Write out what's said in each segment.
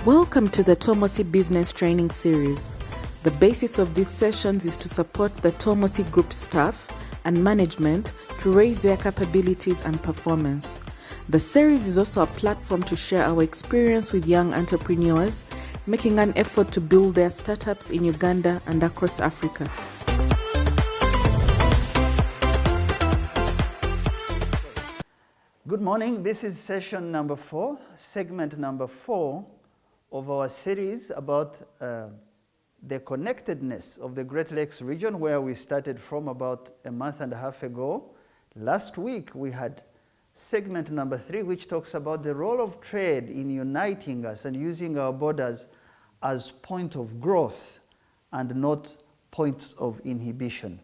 Welcome to the Tomosi Business Training Series. The basis of these sessions is to support the Tomosi Group staff and management to raise their capabilities and performance. The series is also a platform to share our experience with young entrepreneurs, making an effort to build their startups in Uganda and across Africa. Good morning. This is session number 4, segment number 4 of our series about the connectedness of the Great Lakes region, where we started from about a month and a half ago. Last week we had segment number 3, which talks about the role of trade in uniting us and using our borders as point of growth and not points of inhibition.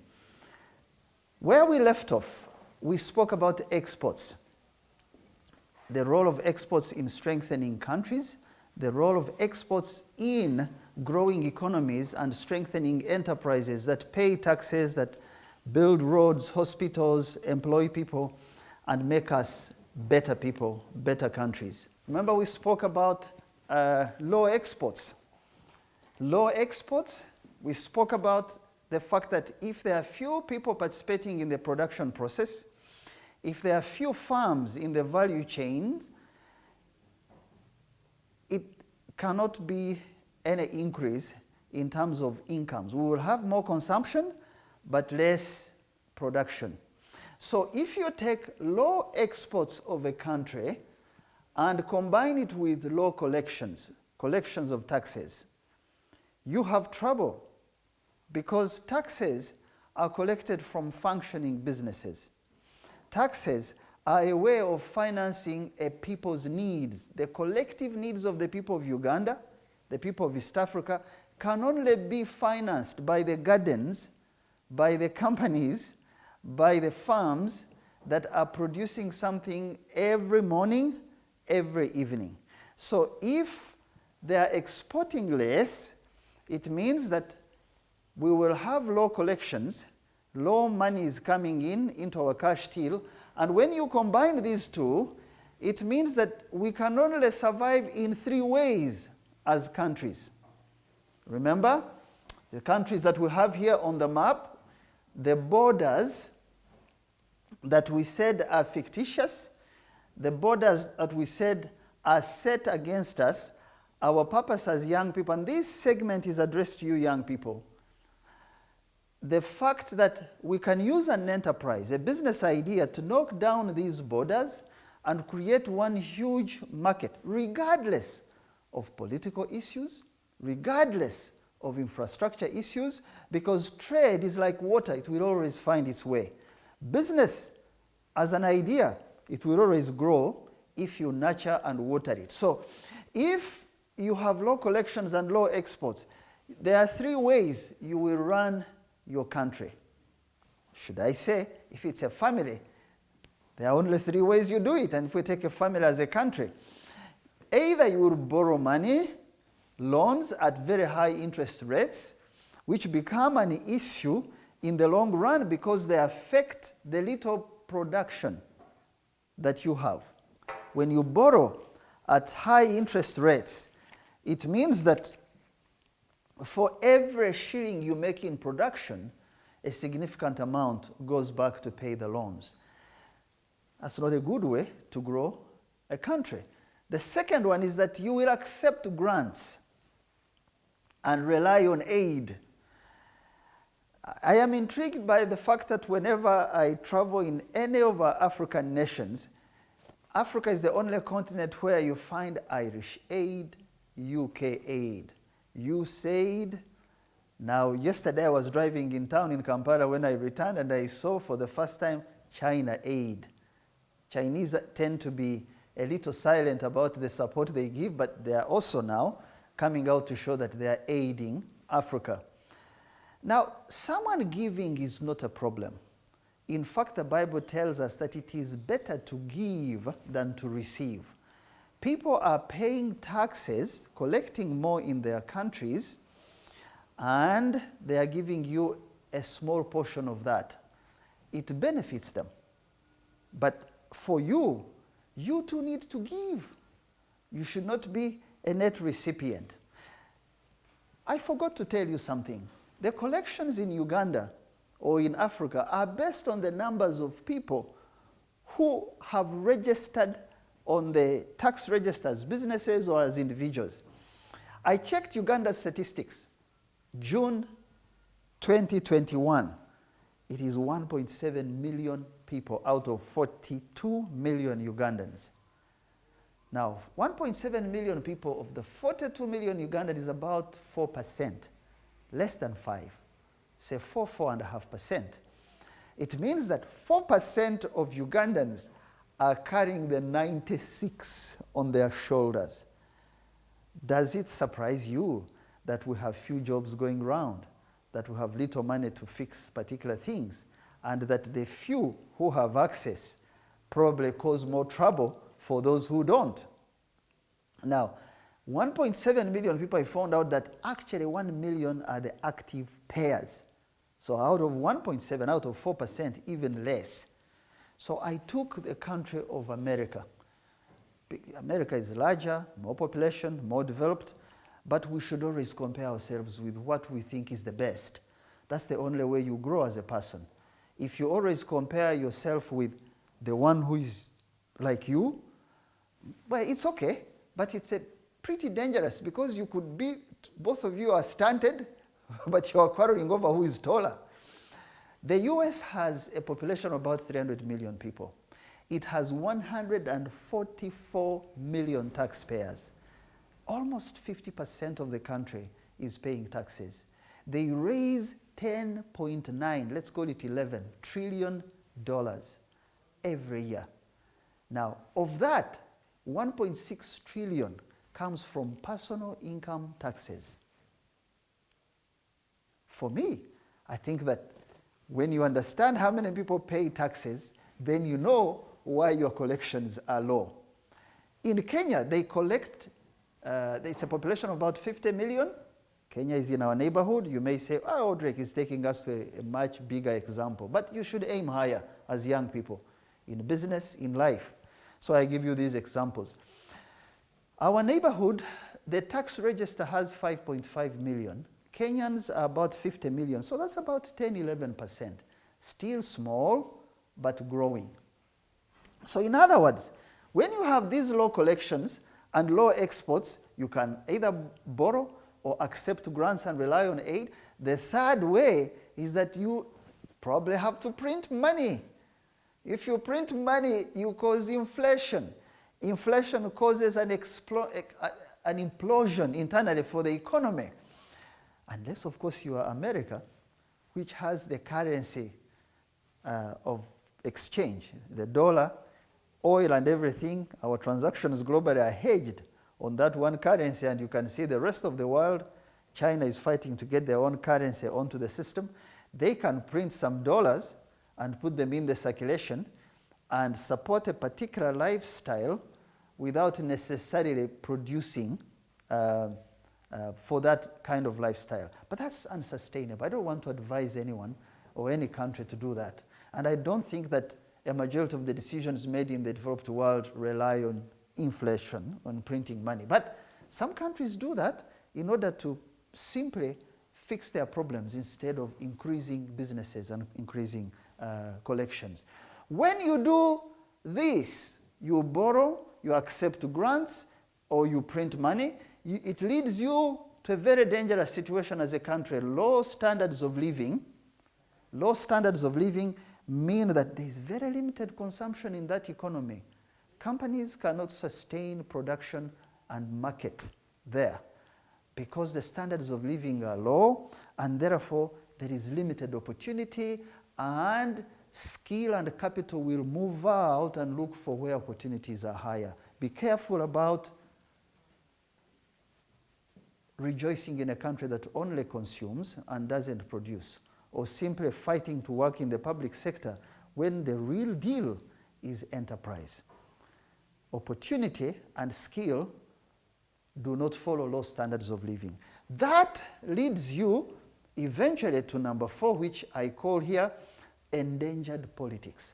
Where we left off, we spoke about exports, the role of exports in strengthening countries, the role of exports in growing economies and strengthening enterprises that pay taxes, that build roads, hospitals, employ people, and make us better people, better countries. Remember, we spoke about low exports. Low exports, we spoke about the fact that if there are few people participating in the production process, if there are few farms in the value chain, it cannot be any increase in terms of incomes. We will have more consumption, but less production. So if you take low exports of a country and combine it with low collections of taxes, you have trouble, because taxes are collected from functioning businesses. Taxes are a way of financing a people's needs. The collective needs of the people of Uganda, the people of East Africa, can only be financed by the gardens, by the companies, by the farms that are producing something every morning, every evening. So if they are exporting less, it means that we will have low collections, low money is coming into our cash till, and when you combine these two, it means that we can only survive in 3 ways as countries. Remember, the countries that we have here on the map, the borders that we said are fictitious, the borders that we said are set against us, our purpose as young people, and this segment is addressed to you young people. The fact that we can use an enterprise, a business idea, to knock down these borders and create one huge market, regardless of political issues, regardless of infrastructure issues, because trade is like water, it will always find its way. Business, as an idea, it will always grow if you nurture and water it. So if you have low collections and low exports, there are 3 ways you will run your country. Should I say, if it's a family, there are only 3 ways you do it. And if we take a family as a country, either you will borrow money, loans at very high interest rates, which become an issue in the long run because they affect the little production that you have. When you borrow at high interest rates, it means that for every shilling you make in production, a significant amount goes back to pay the loans. That's not a good way to grow a country. The second one is that you will accept grants and rely on aid. I am intrigued by the fact that whenever I travel in any of our African nations, Africa is the only continent where you find Irish aid, UK aid, USAID. Now, yesterday I was driving in town in Kampala when I returned, and I saw for the first time China aid. Chinese tend to be a little silent about the support they give, but they are also now coming out to show that they are aiding Africa. Now, someone giving is not a problem. In fact, the Bible tells us that it is better to give than to receive. People are paying taxes, collecting more in their countries, and they are giving you a small portion of that. It benefits them. But for you, you too need to give. You should not be a net recipient. I forgot to tell you something. The collections in Uganda or in Africa are based on the numbers of people who have registered on the tax register as businesses or as individuals. I checked Uganda's statistics. June 2021, it is 1.7 million people out of 42 million Ugandans. Now, 1.7 million people of the 42 million Ugandans is about 4%, less than 5, say 4.5%. It means that 4% of Ugandans are carrying the 96 on their shoulders. Does it surprise you that we have few jobs going around, that we have little money to fix particular things, and that the few who have access probably cause more trouble for those who don't? Now, 1.7 million people, I found out that actually 1 million are the active payers. So out of 1.7, out of 4%, even less. So I took the country of America. America is larger, more population, more developed, but we should always compare ourselves with what we think is the best. That's the only way you grow as a person. If you always compare yourself with the one who is like you, well, it's okay, but it's pretty dangerous because you could be, both of you are stunted, but you are quarreling over who is taller. The US has a population of about 300 million people. It has 144 million taxpayers. Almost 50% of the country is paying taxes. They raise 10.9, let's call it 11 trillion dollars every year. Now, of that, 1.6 trillion comes from personal income taxes. For me, I think that when you understand how many people pay taxes, then you know why your collections are low. In Kenya, they collect, it's a population of about 50 million. Kenya is in our neighborhood. You may say, oh, Drake is taking us to a much bigger example. But you should aim higher as young people, in business, in life. So I give you these examples. Our neighborhood, the tax register has 5.5 million. Kenyans are about 50 million, so that's about 10-11%. Still small, but growing. So in other words, when you have these low collections and low exports, you can either borrow or accept grants and rely on aid. The third way is that you probably have to print money. If you print money, you cause inflation. Inflation causes an implosion internally for the economy. Unless, of course, you are America, which has the currency of exchange, the dollar, oil and everything. Our transactions globally are hedged on that one currency, and you can see the rest of the world, China is fighting to get their own currency onto the system. They can print some dollars and put them in the circulation and support a particular lifestyle without necessarily producing for that kind of lifestyle. But that's unsustainable. I don't want to advise anyone or any country to do that. And I don't think that a majority of the decisions made in the developed world rely on inflation, on printing money. But some countries do that in order to simply fix their problems instead of increasing businesses and increasing collections. When you do this, you borrow, you accept grants, or you print money, it leads you to a very dangerous situation as a country. Low standards of living mean that there is very limited consumption in that economy. Companies cannot sustain production and market there because the standards of living are low, and therefore there is limited opportunity, and skill and capital will move out and look for where opportunities are higher. Be careful about rejoicing in a country that only consumes and doesn't produce, or simply fighting to work in the public sector when the real deal is enterprise. Opportunity and skill do not follow low standards of living. That leads you eventually to number 4, which I call here endangered politics.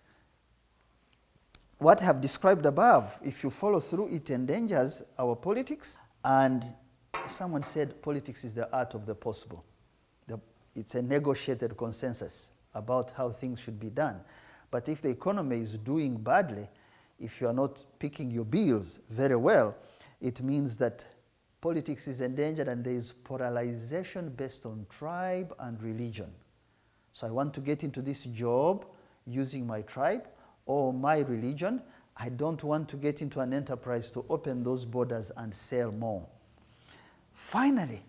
What I have described above, if you follow through, it endangers our politics And someone said politics is the art of the possible. It's a negotiated consensus about how things should be done. But if the economy is doing badly, if you are not picking your bills very well, it means that politics is endangered and there is polarization based on tribe and religion. So I want to get into this job using my tribe or my religion. I don't want to get into an enterprise to open those borders and sell more. Finally,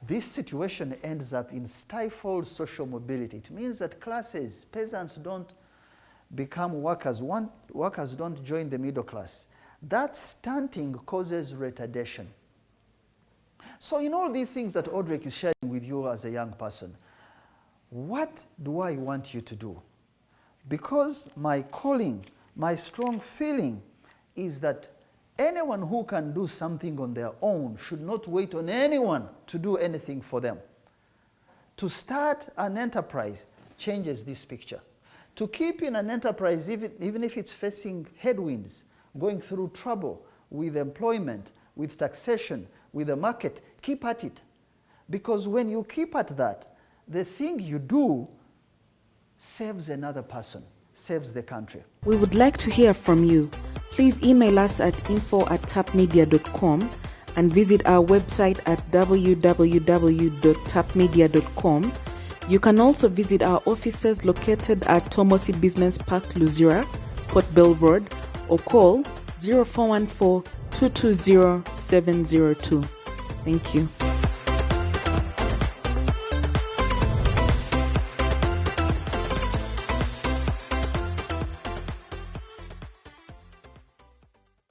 this situation ends up in stifled social mobility. It means that classes, peasants don't become workers, workers don't join the middle class. That stunting causes retardation. So in all these things that Audrey is sharing with you as a young person, what do I want you to do? Because my calling, my strong feeling is that anyone who can do something on their own should not wait on anyone to do anything for them. To start an enterprise changes this picture. To keep in an enterprise, even if it's facing headwinds, going through trouble with employment, with taxation, with the market, keep at it. Because when you keep at that, the thing you do saves another person, saves the country. We would like to hear from you. Please email us at info@tapmedia.com and visit our website at www.tapmedia.com. You can also visit our offices located at Tomosi Business Park, Luzira, Port Bell Road, or call 0414 220 702. Thank you.